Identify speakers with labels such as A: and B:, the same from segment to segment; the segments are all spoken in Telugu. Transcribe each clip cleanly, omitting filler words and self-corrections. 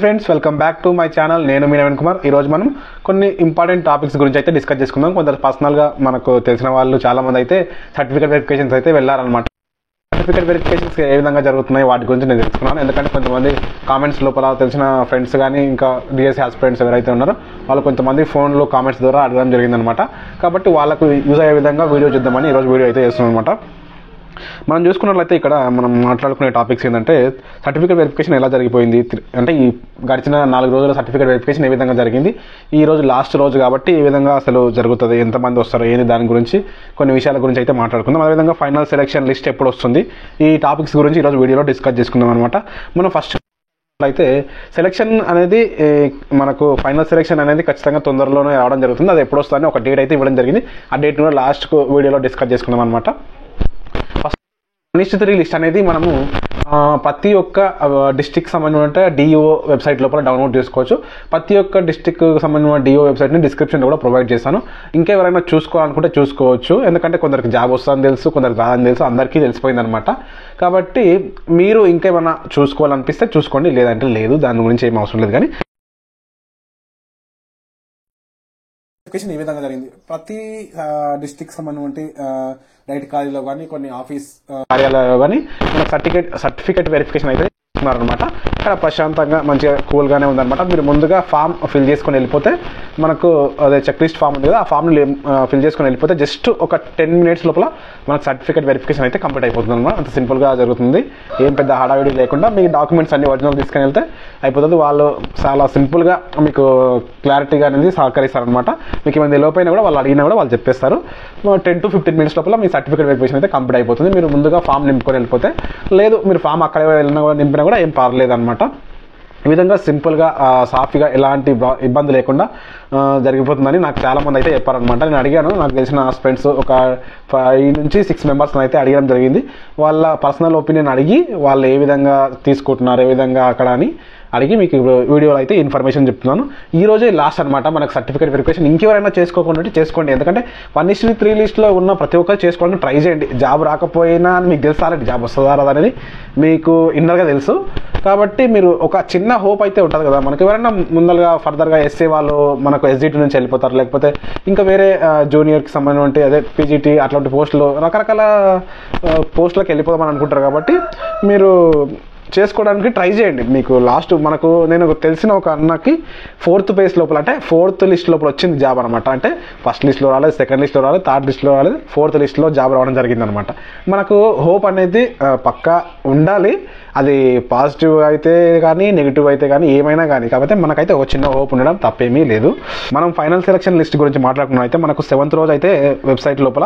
A: Friends, welcome back to my channel. నేను మీ నవీన్ కుమార్. ఈరోజు మనం కొన్ని ఇంపార్టెంట్ టాపిక్స్ గురించి అయితే డిస్కస్ చేసుకుందాం. కొందరు పర్సనల్గా మనకు తెలిసిన వాళ్ళు చాలామంది అయితే సర్టిఫికేట్ వెరిఫికేషన్స్ అయితే వెళ్ళారనమాట. సర్టిఫికేట్ వెరిఫికేషన్స్ ఏ విధంగా జరుగుతున్నాయి వాటి గురించి నేను తెలుసుకున్నాను. ఎందుకంటే కొంతమంది కామెంట్స్ లోపల తెలిసిన ఫ్రెండ్స్ కానీ ఇంకా డిఎస్సీ ఆస్పిరెంట్స్ ఎవరైతే ఉన్నారో వాళ్ళు కొంతమంది ఫోన్లో కామెంట్స్ ద్వారా అడగడం జరిగిందనమాట. కాబట్టి వాళ్ళకు యూజ్ అయ్యే విధంగా వీడియో చూద్దామని ఈరోజు వీడియో అయితే చేస్తున్నాం అనమాట. మనం చూసుకున్నట్లయితే ఇక్కడ మనం మాట్లాడుకునే టాపిక్స్ ఏంటంటే సర్టిఫికేట్ వెరిఫికేషన్ ఎలా జరిగిపోయింది, అంటే ఈ గడిచిన 4 రోజుల సర్టిఫికేట్ వెరిఫికేషన్ ఏ విధంగా జరిగింది, ఈ రోజు లాస్ట్ రోజు కాబట్టి ఏ విధంగా అసలు జరుగుతుంది, ఎంతమంది వస్తారో ఏంది, దాని గురించి కొన్ని విషయాల గురించి అయితే మాట్లాడుకుందాం. అదేవిధంగా ఫైనల్ సెలక్షన్ లిస్ట్ ఎప్పుడు వస్తుంది, ఈ టాపిక్స్ గురించి ఈరోజు వీడియోలో డిస్కస్ చేసుకుందాం అనమాట. మనం ఫస్ట్ అయితే సెలక్షన్ అనేది మనకు ఫైనల్ సెలక్షన్ అనేది ఖచ్చితంగా తొందరలోనే రావడం జరుగుతుంది. అది ఎప్పుడు వస్తుందని ఒక డేట్ అయితే ఇవ్వడం జరిగింది. ఆ డేట్ కూడా లాస్ట్ వీడియోలో డిస్కస్ చేసుకుందాం అనమాట. అనిశ్చిత లిస్ట్ అనేది మనము ప్రతి ఒక్క డిస్టిక్ సంబంధించిన డిఓ వెబ్సైట్ లోపల డౌన్లోడ్ చేసుకోవచ్చు. ప్రతి ఒక్క డిస్టిక్ సంబంధించిన డిఓ వెబ్సైట్ని డిస్క్రిప్షన్లో కూడా ప్రొవైడ్ చేస్తాను. ఇంకెవరైనా చూసుకోవాలనుకుంటే చూసుకోవచ్చు. ఎందుకంటే కొందరికి జాబ్ వస్తుందని తెలుసు, కొందరికి రాదని తెలుసు, అందరికీ తెలిసిపోయింది అనమాట. కాబట్టి మీరు ఇంకేమైనా చూసుకోవాలనిపిస్తే చూసుకోండి, లేదంటే లేదు, దాని గురించి ఏం అవసరం లేదు. కానీ ఈ విధంగా జరిగింది. ప్రతి డిస్టిక్ సంబంధించిన రైట్ కాలేజీలో కానీ కొన్ని ఆఫీస్ కార్యాలయాల్లో కానీ మనకు సర్టిఫికేట్ వెరిఫికేషన్ అయితే అనమాట. ఇక్కడ ప్రశాంతంగా మంచిగా కూల్గానే ఉందన్నమాట. మీరు ముందుగా ఫామ్ ఫిల్ చేసుకొని వెళ్ళిపోతే మనకు అదే చెక్ లిస్ట్ ఫామ్ ఉంది కదా, ఆ ఫామ్ని ఫిల్ చేసుకొని వెళ్ళిపోతే జస్ట్ ఒక 10 minutes లోపల మనకు సర్టిఫికేట్ వెరిఫికేషన్ అయితే కంప్లీట్ అయిపోతుంది అనమాట. అంత సింపుల్గా జరుగుతుంది, ఏం పెద్ద హడావిడి లేకుండా. మీ డాక్యుమెంట్స్ అన్ని ఒరిజినల్ తీసుకొని వెళ్తే అయిపోతుంది. వాళ్ళు చాలా సింపుల్గా మీకు క్లారిటీగా అనేది సహకరిస్తారనమాట. మీకు ఏమైనా లోపైనా కూడా వాళ్ళు అడిగినా కూడా వాళ్ళు చెప్పేస్తారు. 10 to 15 minutes లోపల మీ సర్టిఫికేట్ వెరిఫికేషన్ అయితే కంప్లీట్ అయిపోతుంది. మీరు ముందుగా ఫామ్ నింపుకొని వెళ్ళిపోతే, లేదు మీరు ఫామ్ అక్కడే వెళ్ళినా కూడా నింపినా కూడా ఏం పర్లేదు అనమాట. ఈ విధంగా సింపుల్గా సాఫీగా ఎలాంటి ఇబ్బంది లేకుండా జరిగిపోతుందని నాకు చాలామంది అయితే చెప్పారనమాట. నేను అడిగాను, నాకు తెలిసిన ఫ్రెండ్స్ ఒక 5 నుంచి 6 members అయితే అడగడం జరిగింది. వాళ్ళ పర్సనల్ ఒపీనియన్ అడిగి వాళ్ళు ఏ విధంగా తీసుకుంటున్నారు, ఏ విధంగా అక్కడ అని అడిగి మీకు వీడియోలో అయితే ఇన్ఫర్మేషన్ చెప్తున్నాను. ఈ రోజే లాస్ట్ అనమాట మనకు సర్టిఫికేట్ వెరిఫికేషన్. ఇంకెవరైనా చేసుకోకుండా చేసుకోండి. ఎందుకంటే 1:3 లిస్ట్లో ఉన్న ప్రతి ఒక్కరు చేసుకోవడానికి ట్రై చేయండి. జాబ్ రాకపోయినా మీకు తెలుసాలండి, జాబ్ వస్తుందా రాదా అనేది మీకు ఇన్నర్గా తెలుసు. కాబట్టి మీరు ఒక చిన్న హోప్ అయితే ఉంటుంది కదా. మనకు ఎవరైనా ముందరగా ఫర్దర్గా ఎస్ఏ వాళ్ళు మనకు ఎస్జిటి నుంచి వెళ్ళిపోతారు, లేకపోతే ఇంకా వేరే జూనియర్కి సంబంధించి అదే పీజీటీ అట్లాంటి పోస్టులు రకరకాల పోస్టులకు వెళ్ళిపోదామని అనుకుంటారు. కాబట్టి మీరు చేసుకోవడానికి ట్రై చేయండి. మీకు లాస్ట్ మనకు నేను తెలిసిన ఒక అన్నకి 4th phase లోపల, అంటే 4th లిస్ట్ లోపల వచ్చింది జాబ్ అనమాట. అంటే ఫస్ట్ లిస్ట్లో రాలేదు, సెకండ్ లిస్ట్లో రాలేదు, థర్డ్ లిస్ట్లో రాలేదు, 4th లిస్ట్లో జాబ్ రావడం జరిగిందనమాట. మనకు హోప్ అనేది పక్కా ఉండాలి. అది పాజిటివ్ అయితే కానీ నెగిటివ్ అయితే కానీ ఏమైనా కానీ, కాకపోతే మనకైతే ఒక చిన్న హోప్ ఉండడం తప్పేమీ లేదు. మనం ఫైనల్ సెలక్షన్ లిస్ట్ గురించి మాట్లాడుకున్నాం. అయితే మనకు 7th రోజు అయితే వెబ్సైట్ లోపల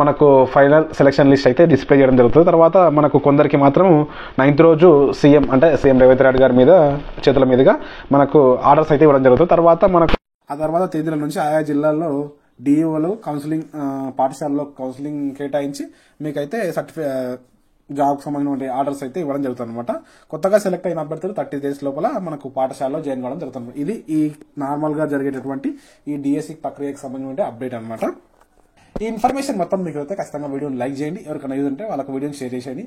A: మనకు ఫైనల్ సెలక్షన్ లిస్ట్ అయితే డిస్ప్లే చేయడం జరుగుతుంది. తర్వాత మనకు కొందరికి మాత్రం 9th రోజు సీఎం రేవంత్ రెడ్డి గారి చేతుల మీదుగా మనకు ఆర్డర్స్ అయితే ఇవ్వడం జరుగుతుంది. తర్వాత మనకు ఆ తర్వాత తేదీల నుంచి ఆయా జిల్లాల్లో డిఈఓలు కౌన్సిలింగ్ పాఠశాలలో కౌన్సిలింగ్ కేటాయించి మీకైతే జాబ్కి సంబంధించిన ఆర్డర్స్ అయితే ఇవ్వడం జరుగుతుంది అనమాట. కొత్తగా సెలెక్ట్ అయిన అభ్యర్థులు 30 days లోపల మనకు పాఠశాలలో జాయిన్ కావడం జరుగుతుంది. ఇది ఈ నార్మల్గా జరిగేటటువంటి ఈ డిఎస్సి ప్రక్రియకు సంబంధించిన అప్డేట్ అనమాట. ఈ ఇన్ఫర్మేషన్ మొత్తం మీకు అయితే ఖచ్చితంగా వీడియోని లైక్ చేయండి. ఎవరికైనా యూజ్ ఉంటే వాళ్ళకి వీడియోని షేర్ చేసేయండి.